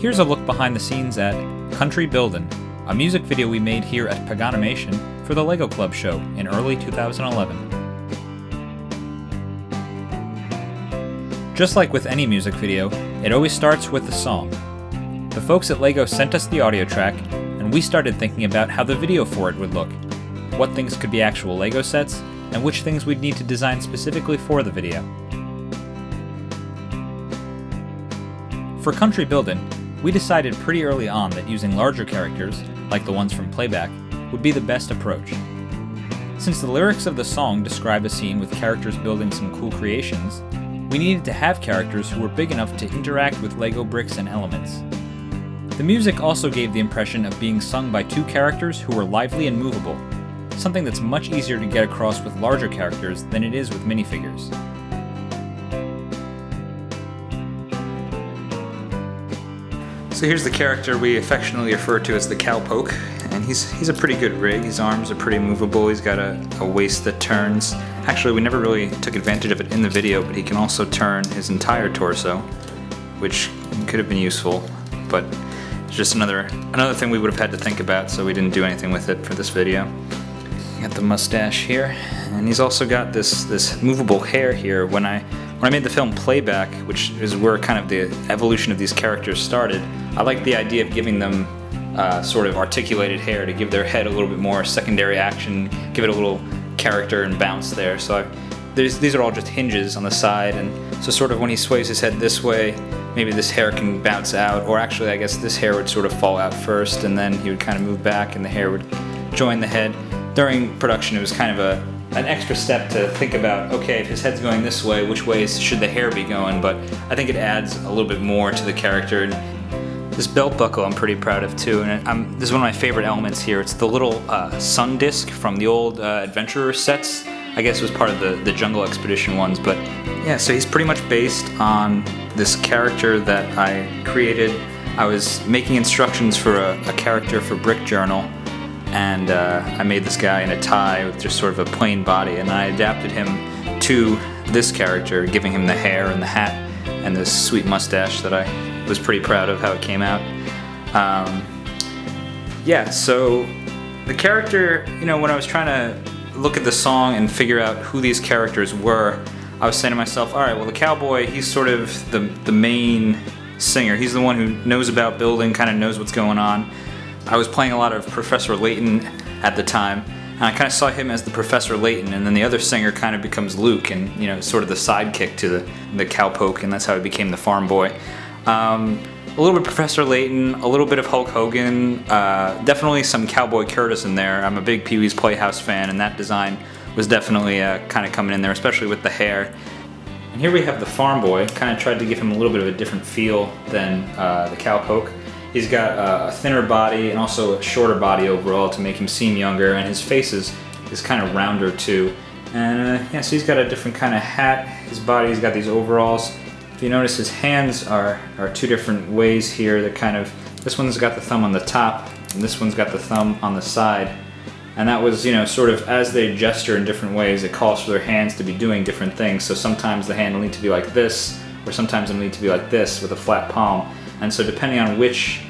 Here's a look behind the scenes at Country Buildin', a music video we made here at Paganomation for the LEGO Club show in early 2011. Just like with any music video, it always starts with the song. The folks at LEGO sent us the audio track, and we started thinking about how the video for it would look, what things could be actual LEGO sets, and which things we'd need to design specifically for the video. For Country Buildin', we decided pretty early on that using larger characters, like the ones from Playback, would be the best approach. Since the lyrics of the song describe a scene with characters building some cool creations, we needed to have characters who were big enough to interact with LEGO bricks and elements. The music also gave the impression of being sung by two characters who were lively and movable, something that's much easier to get across with larger characters than it is with minifigures. So here's the character we affectionately refer to as the Cowpoke, and he's a pretty good rig. His arms are pretty movable, he's got a waist that turns. Actually, we never really took advantage of it in the video, but he can also turn his entire torso, which could have been useful, but it's just another thing we would have had to think about, so we didn't do anything with it for this video. Got the mustache here, and he's also got this movable hair here. When I made the film Playback, which is where kind of the evolution of these characters started, I liked the idea of giving them sort of articulated hair to give their head a little bit more secondary action, give it a little character and bounce there. So these are all just hinges on the side, and so sort of when he sways his head this way, maybe this hair can bounce out, or actually I guess this hair would sort of fall out first, and then he would kind of move back and the hair would join the head. During production, it was kind of an extra step to think about, okay, if his head's going this way, which ways should the hair be going? But I think it adds a little bit more to the character. And this belt buckle I'm pretty proud of too, and this is one of my favorite elements here. It's the little sun disc from the old Adventurer sets. I guess it was part of the Jungle Expedition ones, but yeah, so he's pretty much based on this character that I created. I was making instructions for a character for Brick Journal, and I made this guy in a tie with just sort of a plain body, and I adapted him to this character, giving him the hair and the hat and this sweet mustache that I was pretty proud of how it came out. Yeah, so the character, when I was trying to look at the song and figure out who these characters were, I was saying to myself, alright, well the cowboy, he's sort of the main singer. He's the one who knows about building, kind of knows what's going on. I was playing a lot of Professor Layton at the time, and I kind of saw him as the Professor Layton, and then the other singer kind of becomes Luke, and sort of the sidekick to the Cowpoke, and that's how he became the farm boy. A little bit of Professor Layton, a little bit of Hulk Hogan, definitely some Cowboy Curtis in there. I'm a big Pee-wee's Playhouse fan, and that design was definitely kind of coming in there, especially with the hair. And here we have the farm boy. Kind of tried to give him a little bit of a different feel than the Cowpoke. He's got a thinner body and also a shorter body overall to make him seem younger, and his face is kind of rounder too. And yeah, so he's got a different kind of hat. His body's got these overalls. If you notice, his hands are two different ways here. They're kind of, this one's got the thumb on the top, and this one's got the thumb on the side. And that was, sort of as they gesture in different ways, it calls for their hands to be doing different things. So sometimes the hand will need to be like this, or sometimes it'll need to be like this with a flat palm. And so depending on which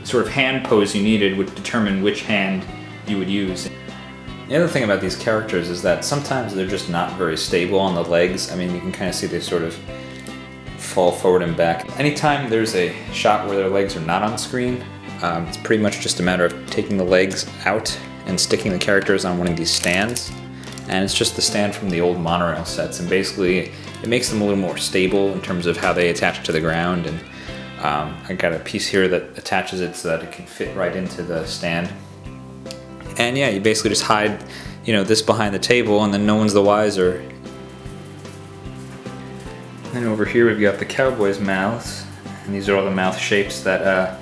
sort of hand pose you needed would determine which hand you would use. The other thing about these characters is that sometimes they're just not very stable on the legs. I mean, you can kind of see they sort of fall forward and back. Anytime there's a shot where their legs are not on screen, it's pretty much just a matter of taking the legs out and sticking the characters on one of these stands. And it's just the stand from the old monorail sets, and basically it makes them a little more stable in terms of how they attach to the ground. And I got a piece here that attaches it so that it can fit right into the stand. And yeah, you basically just hide, this behind the table, and then no one's the wiser. And over here we've got the Cowboys Mouths, and these are all the mouth shapes that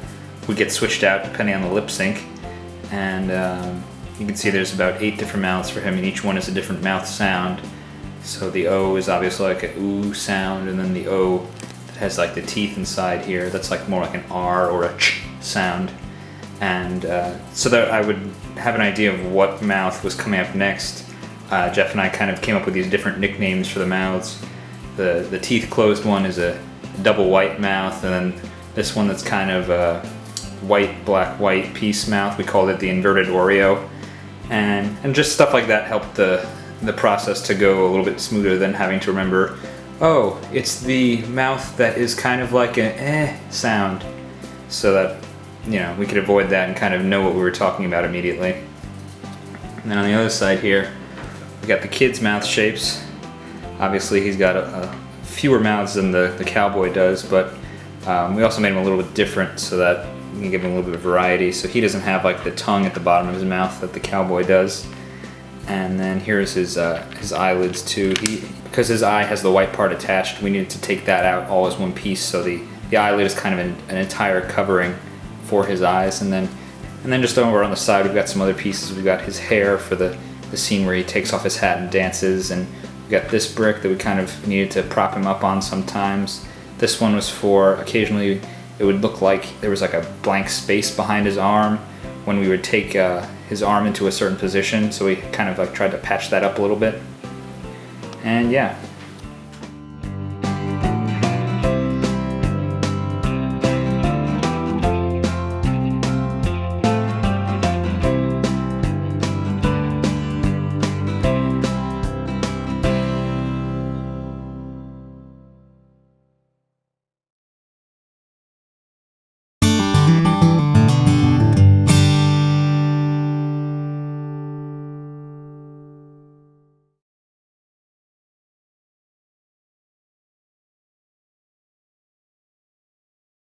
would get switched out depending on the lip sync. And you can see there's about 8 different mouths for him, and each one is a different mouth sound. So the O is obviously like a ooh sound, and then the O that has like the teeth inside here, that's like more like an R or a ch sound. And so that I would have an idea of what mouth was coming up next, Jeff and I kind of came up with these different nicknames for the mouths. The teeth closed one is a double white mouth, and then This one that's kind of a white, black, white piece mouth. We called it the inverted Oreo. And just stuff like that helped the process to go a little bit smoother than having to remember, oh, it's the mouth that is kind of like an sound. So that, you know, we could avoid that and kind of know what we were talking about immediately. And then on the other side here, we got the kid's mouth shapes. Obviously he's got a fewer mouths than the cowboy does, but we also made him a little bit different so that we can give him a little bit of variety. So he doesn't have like the tongue at the bottom of his mouth that the cowboy does. And then here's his eyelids too. Because his eye has the white part attached, we needed to take that out all as one piece. So the eyelid is kind of an entire covering for his eyes. And then just over on the side, we've got some other pieces. We've got his hair for the scene where he takes off his hat and dances. And we've got this brick that we kind of needed to prop him up on sometimes. This one was for occasionally it would look like there was like a blank space behind his arm when we would take his arm into a certain position. So we kind of like tried to patch that up a little bit. And yeah,